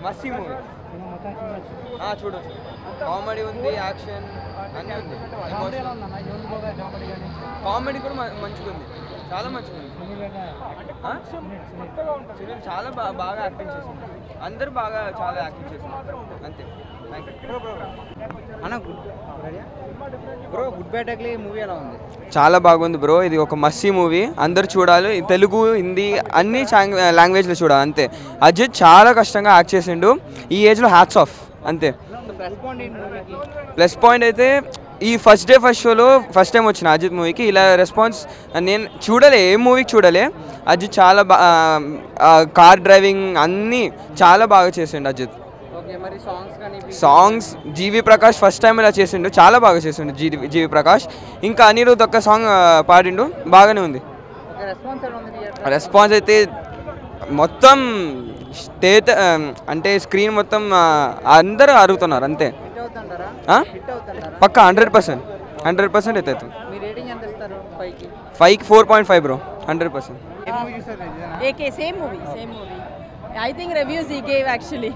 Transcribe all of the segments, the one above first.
మస్తీ movie చూడొచ్చు. Comedy ఉంది, action అన్నీ ఉంది. కామెడీ కూడా మంచిగా ఉంది, చాలా మంచిగా ఉంది. సునీల్ చాలా బాగా యాక్టింగ్ చేసింది. అందరూ బాగా చాలా యాక్టింగ్ చేస్తున్నారు అంతే. Bro good Bad Ugly movie ఎలా ఉంది? చాలా బాగుంది బ్రో. ఇది ఒక మస్తీ మూవీ, అందరు చూడాలి. తెలుగు, హిందీ అన్ని లాంగ్వేజ్లో చూడాలి అంతే. అజిత్ చాలా కష్టంగా యాక్ట్ చేసిండు ఈ ఏజ్లో, హ్యాట్స్ ఆఫ్ అంతే. ప్లస్ పాయింట్ అయితే ఈ ఫస్ట్ షోలో ఫస్ట్ టైం వచ్చిన అజిత్ మూవీకి ఇలా రెస్పాన్స్ నేను చూడలే, ఏ మూవీకి చూడలే. అజిత్ చాలా కార్ డ్రైవింగ్ అన్నీ చాలా బాగా చేసిండు అజిత్. సాంగ్స్ జీవి ప్రకాష్ ఫస్ట్ టైం ఇలా చేసిండు, చాలా బాగా చేసిండు జీవి ప్రకాష్. ఇంకా అనిరుద్ ఒక్క సాంగ్ పాడిండు, బాగానే ఉంది. రెస్పాన్స్ అయితే మొత్తం స్టేట్ అంటే స్క్రీన్ మొత్తం అందరూ అరుగుతున్నారు అంతే. పక్కా 100% అయితే 5కి 4.5 bro, 100%. Same movie. I think reviews he gave actually.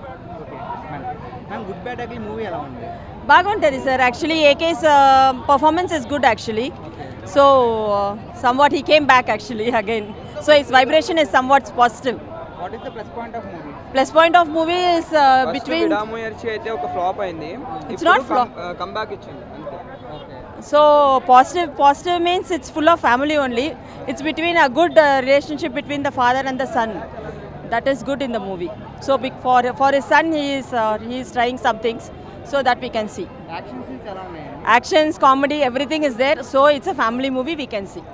Good Bad Ugly movie ఎలా ఉంది? బాగుంటుంది sir. Actually AK's performance is good actually. So somewhat he came back actually again. So his vibration is somewhat positive. What is the plus point of movie? Plus point of movie is between విడాముయర్చి అయితే ఒక flop అయింది. It's not flop. Come back ఇచ్చింది అంతే. So positive means it's full of family only. It's between a good relationship between the father and the son. That is good in the movie. So for his son he is trying some things so that we can see. Action scenes ఎలా ఉన్నాయి? Actions, comedy, everything is there. So it's a family movie we can see.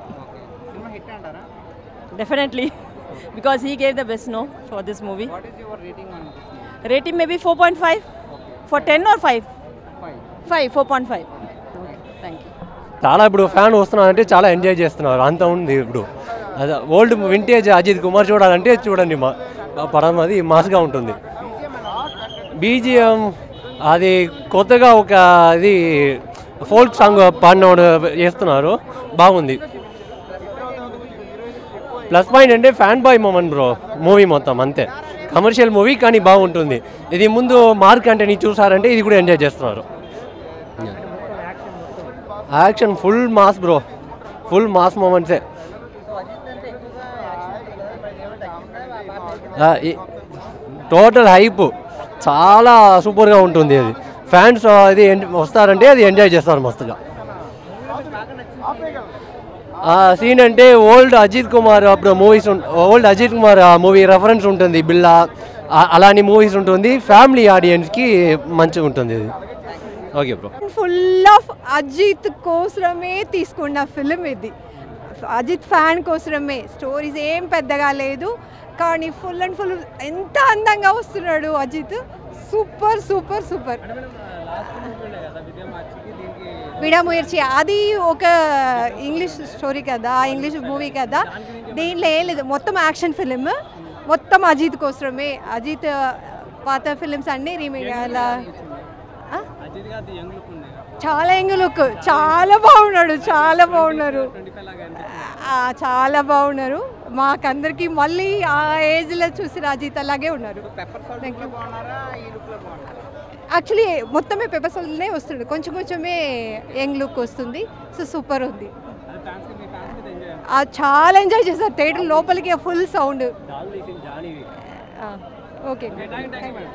Cinema hit అంటారా? Definitely. Because he gave the best for this movie. What is your rating on this movie? Rating maybe 4.5. For 10 or 5? 5, 4.5. Thank you. చాలా ఇప్పుడు fan వస్తున్నారంటే చాలా enjoy చేస్తున్నారు, అంత ఉంది. ఇప్పుడు అదే ఓల్డ్ వింటేజ్ అజిత్ కుమార్ చూడాలంటే చూడండి, పడం అది మాస్గా ఉంటుంది. బీజిఎం అది కొత్తగా ఒక అది ఫోల్క్ సాంగ్ పాడినోడు చేస్తున్నారు, బాగుంది. ప్లస్ పాయింట్ అంటే fan boy moment bro movie మొత్తం అంతే. కమర్షియల్ మూవీ కానీ బాగుంటుంది. ఇది ముందు మార్క్ అంటే నీ చూసారంటే ఇది కూడా ఎంజాయ్ చేస్తున్నారు. Action full mass bro, full mass మూమెంట్సే. టోటల్ హైప్ చాలా సూపర్గా ఉంటుంది. అది ఫ్యాన్స్ అది వస్తారంటే అది ఎంజాయ్ చేస్తారు మస్తుగా. సీన్ అంటే ఓల్డ్ అజిత్ కుమార్ అప్పుడు movies, old Ajith Kumar movie reference ఉంటుంది, బిల్లా అలాంటి మూవీస్ ఉంటుంది. ఫ్యామిలీ ఆడియన్స్కి మంచిగా ఉంటుంది ఇది. Okay bro. Full of Ajith కోసమే తీసుకున్న ఫిలిం ఇది. అజిత్ ఫ్యాన్ కోసమే. స్టోరీస్ ఏం పెద్దగా లేదు కానీ ఫుల్ అండ్ ఫుల్ ఎంత అందంగా వస్తున్నాడు Ajith. Super super super. Vidaamuyarchi అది ఒక ఇంగ్లీష్ స్టోరీ కదా, ఇంగ్లీష్ మూవీ కదా, దీంట్లో ఏం లేదు, మొత్తం యాక్షన్ ఫిలిం, మొత్తం అజిత్ కోసమే. అజిత్ పాత ఫిలిమ్స్ అన్నీ రీమేక్ అలా చాలా యంగ్ లుక్, చాలా బాగున్నాడు, చాలా బాగున్నారు, చాలా బాగున్నారు. మాకందరికి మళ్ళీ ఆ ఏజ్లో చూసి అజిత్ అలాగే ఉన్నారు. యాక్చువల్లీ మొత్తమే పెప్పర్ సోల్నే వస్తుంది, కొంచెం కొంచెమే యంగ్ లుక్ వస్తుంది. సో సూపర్ ఉంది, చాలా ఎంజాయ్ చేస్తారు. థియేటర్ లోపలికి ఫుల్ సౌండ్. ఓకే.